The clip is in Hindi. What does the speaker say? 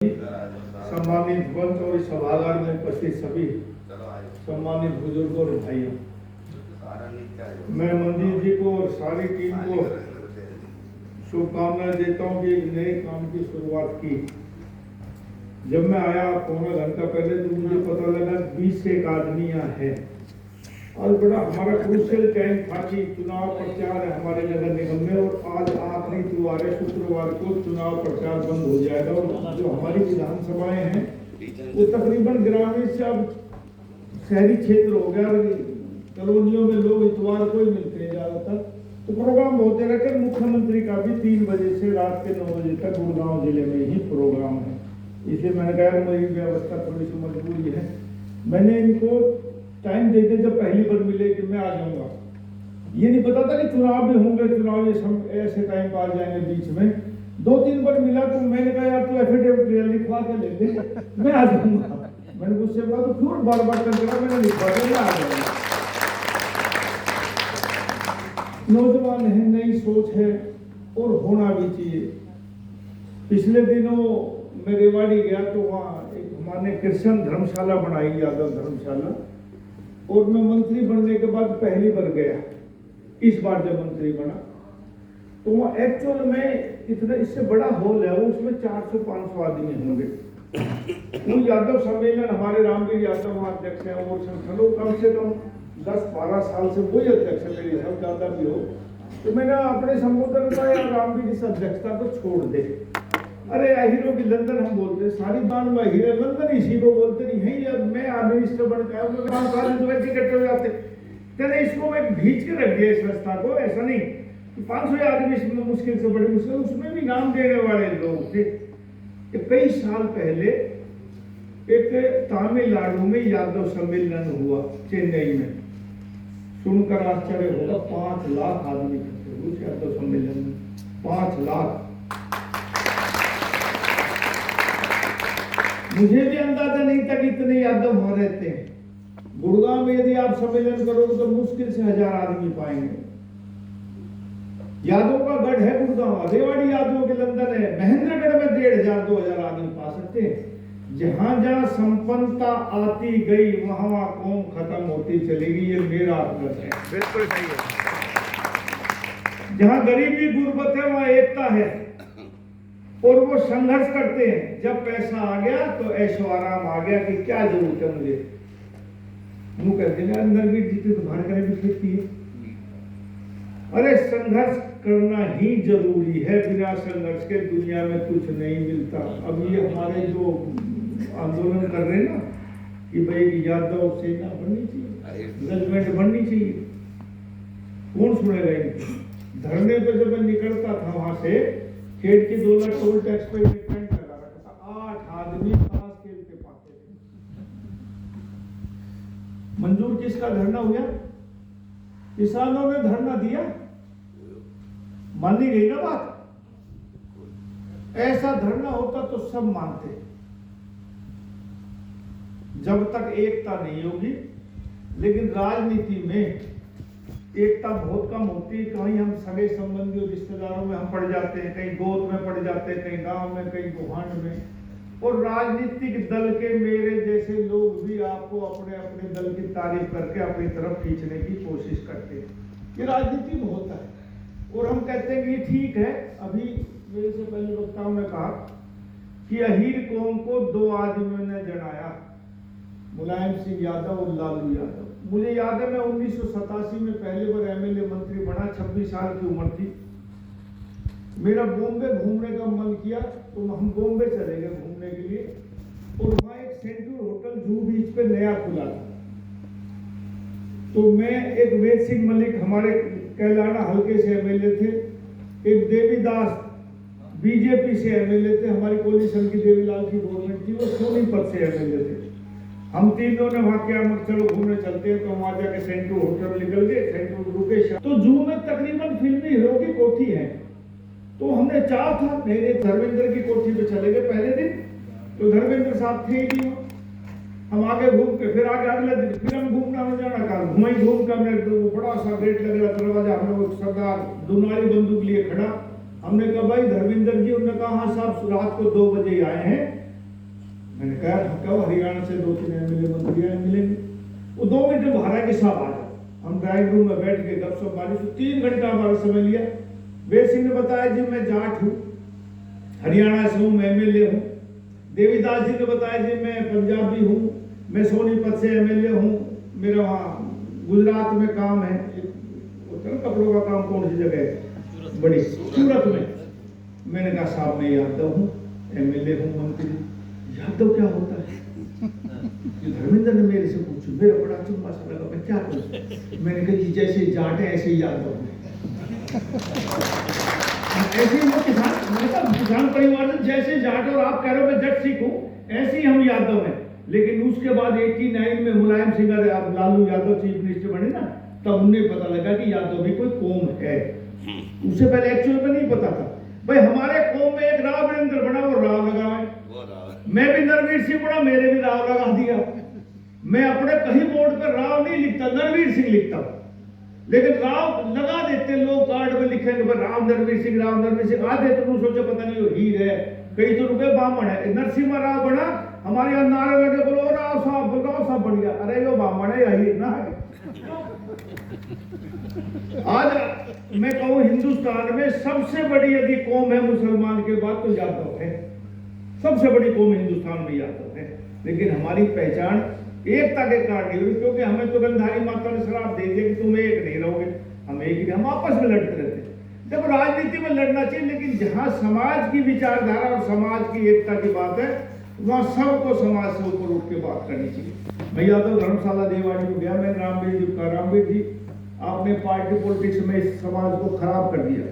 सम्मानित मंच और इस सभागार में उपस्थित सभी सम्मानित बुजुर्गों और भाइयों, मैं मंदिर जी को और सारी टीम को शुभकामनाएं देता हूँ कि एक नए काम की शुरुआत की। जब मैं आया पौना घंटा पहले तो मुझे पता लगा 20 से एक आदमी यहाँ है और बड़ा हमारा क्रूशियल टाइम था कि चुनाव प्रचार है हमारे नगर निगम में और आज आखिरी त्योहार है, शुक्रवार को चुनाव प्रचार बंद हो जाएगा और जो हमारी विधानसभाएं हैं वो तकरीबन ग्रामीण से अब शहरी क्षेत्र हो गया। कॉलोनियों में लोग इतवार को ही मिलते हैं ज्यादातर, तो प्रोग्राम होते रहकर मुख्यमंत्री का भी 3 बजे से रात के 9 बजे तक गुड़गांव जिले में ही प्रोग्राम है। इसलिए मैंने कहा मेरी व्यवस्था थोड़ी सी मजबूरी है। मैंने इनको टाइम देते जब पहली बार मिले कि मैं आ जाऊंगा, ये नहीं पता था कि चुनाव भी होंगे, चुनाव ऐसे टाइम पर आ जाएंगे बीच में। 2-3 बार मिला तो मैंने कहा यार तू एफिडेविट लिखवा के ले दे, मैं आ जाऊंगा। मैंने उससे कहा तो क्यों बार बार करके मैंने लिखवा के मैं आ जाऊंगा। नौजवान है, नई सोच है और होना भी चाहिए। पिछले दिनों मैं रेवाड़ी गया तो वहाँ एक हमारे कृष्ण धर्मशाला बनाई, यादव धर्मशाला, और मैं मंत्री बनने के बाद पहली बार गया। इस बार जब मंत्री बना तो वहाँ एक्चुअल में इतना इससे बड़ा हॉल है, उसमें 400-500 आदमी होंगे। वो यादव सम्मेलन हमारे रामवीर यादव वहाँ अध्यक्ष हैं और संगठनों कम से कम 10-12 साल से वही अध्यक्ष है, मेरे हिसाब ज्यादा भी हो। तो मैंने अपने संबोधन में कहा यार रामवीर इस अध्यक्षता को छोड़ दे। अरे हीरो की लंदन हम बोलते हैं, सारी बान में हीरो लंदन इसी को बोलते नहीं है। यार मैं मिनिस्टर बन गया तो इकट्ठे हो जाते, कहते इसको मैं भींच के रख दिया इस संस्था को। ऐसा नहीं 500 आदमी इसमें मुश्किल से बड़ी मुश्किल, उसमें भी नाम देने वाले लोग थे। कई साल पहले एक तमिलनाडु में यादव सम्मेलन हुआ चेन्नई में, सुनकर आश्चर्य होगा 5 लाख आदमी इकट्ठे हुए उस यादव सम्मेलन में। 5 लाख, मुझे भी अंदाजा नहीं था कि इतने यादव वहां रहते हैं। गुड़गांव में यदि आप सम्मेलन करोगे तो मुश्किल से 1000 आदमी पाएंगे। यादव का गढ़ है गुड़गांव, रेवाड़ी यादवों के लंदन है, महेंद्रगढ़ में 1500-2000 आदमी पा सकते हैं। जहां जहां संपन्नता आती गई वहां वहां कौम खत्म होती चलेगी, ये मेरा आत्मत है। बिल्कुल सही है। जहां गरीबी गुर्बत है वहां एकता है और वो संघर्ष करते हैं। जब पैसा आ गया तो ऐशो आराम आ गया कि क्या जरूरत है मुझे, मुंह कहते हैं अंदर भी जीते तो बाहर करें भी खेती है। अरे संघर्ष करना ही जरूरी है, बिना संघर्ष के दुनिया में कुछ नहीं मिलता। अब ये हमारे जो आंदोलन कर रहे हैं ना कि भाई यादव सेना बननी चाहिए, गवर्नमेंट बननी चाहिए, कौन सुनेगा इनको। धरने पे जब मैं निकलता था वहां से खेत की 2 लाख टोल टैक्स पे टेंट लगा रखा था, 8 आदमी ताश खेलते पाते थे। मंजूर किसका धरना हुआ? किसानों ने धरना दिया, मानी गई ना बात। ऐसा धरना होता तो सब मानते। जब तक एकता नहीं होगी, लेकिन राजनीति में एकता बहुत कम होती है। कहीं हम सगे संबंधी और रिश्तेदारों में हम पड़ जाते हैं, कहीं गोद में पड़ जाते हैं, कहीं गांव में, कहीं गुहांड में। और राजनीतिक दल के मेरे जैसे लोग भी आपको अपने अपने दल की तारीफ करके अपनी तरफ खींचने की कोशिश करते हैं। ये राजनीति में होता है और हम कहते हैं कि ठीक है। अभी मेरे से पहले वक्ताओं ने कहा कि अहीर कौम को 2 आदमियों ने जनाया, मुलायम सिंह यादव और लालू यादव। मुझे याद है मैं 1987 में पहली बार एमएलए मंत्री बना, 26 साल की उम्र थी। मेरा बॉम्बे घूमने का मन किया तो हम बॉम्बे चले गए घूमने के लिए और वहाँ एक सेंट्रल होटल जूहू बीच पे नया खुला था। तो मैं, एक वेद सिंह मलिक हमारे कैलाना हल्के से एमएलए थे, एक देवीदास बीजेपी से एमएलए थे, हमारी कोलिशन की देवीलाल की गवर्नमेंट थी, वो सोनीपत से एमएलए थे। हम तीनों ने वहां क्या चलो घूमने चलते हैं, तो वहां जाके सेंट्रल होटल निकल गए, सेंट्रल रुके। तो जू में तकरीबन फिल्मी हीरो की कोठी है, तो हमने चाह था मेरे धर्मेंद्र की कोठी पे चले गए पहले दिन, तो धर्मेंद्र साहब थे ही नहीं। हम आगे घूम के फिर आगे अगले दिन फिर हम घूमना हो जाना का घूम के हमने वो बड़ा सा गेट लग रहा दरवाजा, हमने वो सरदार दुनाली बंदूक लिए खड़ा। हमने कहा भाई धर्मेंद्र जी, उन्होंने कहा हाँ साहब रात को 2 बजे आए हैं, मैंने कहा कब हरियाणा से 2-3 एमएलए मंत्री आए मिलेंगे। वो 2 मिनट में बाहर आके साहब आ जाओ। हम ड्राइंग रूम में बैठ के गपशप मारी, तो 3 घंटा हमारा समय लिया। वेद सिंह ने बताया जी मैं जाट हूँ, हरियाणा से हूँ, मैं एमएलए हूँ। देवीदास जी ने बताया जी मैं पंजाबी हूँ, मैं सोनीपत से एमएलए हूँ, मेरा वहाँ गुजरात में काम है, कपड़ों का काम कौन सी जगह है, बड़ी सूरत में। मैंने कहा साहब मैं यादव हूँ, एमएलए हूँ, मंत्री। यादव क्या होता है? धर्मेंद्र ने मेरे से पूछा, मेरा बड़ा चुम्बा सा लगा, मैं क्या करूं? मैंने कहा जी जैसे जाट है ऐसे ही यादव है। ऐसे ही वो किसान परिवार से जैसे जाट, और आप कह रहे हो मैं जट सिख हूं, ऐसे ही हम यादव हैं। लेकिन उसके बाद 89 में मुलायम सिंह लालू यादव चीफ मिनिस्टर बने ना, तब उन्हें पता लगा कि यादव भी कोई कौम है। उससे पहले एक्चुअल में नहीं पता था। भाई हमारे कौम में एक राव वीरेंद्र बना, वो राव लगा है। मैं भी नरवीर सिंह बना, मेरे भी राव लगा दिया। मैं अपने कहीं बोर्ड पर राव नहीं लिखता, नरवीर सिंह लिखता हूं। लेकिन राव लगा देते लोग, कार्ड में लिखेंगे राव नरवीर सिंह, राव नरवीर सिंह। आधे तो सोचे पता नहीं वो हीर है, कई तो रुपए बामण है। नरसिम्हा राव बना, हमारे यहाँ नारे लगे, बोलो राव साहब बढ़िया। अरे यो बामण है या हीर ना है। आज मैं कहूं हिंदुस्तान में सबसे बड़ी यदि कौम है मुसलमान के बाद तो यादव है। सबसे बड़ी कौम हिंदुस्तान में यादव है। लेकिन हमारी पहचान एकता के कारण नहीं हुई, क्योंकि हमें तो गंधारी माता ने श्राप दे दिया कि तुम एक नहीं रहोगे, हम एक ही, हम आपस में लड़ते रहते। जब राजनीति में लड़ना चाहिए, लेकिन जहां समाज की विचारधारा और समाज की एकता की बात है, वहां सबको समाज से ऊपर उठ के बात करनी चाहिए। मैं यादव धर्मशाला देवाड़ी में गया, मैंने रामवीर जी कहा, रामवीर जी आपने पार्टी पॉलिटिक्स में इस समाज को खराब कर दिया।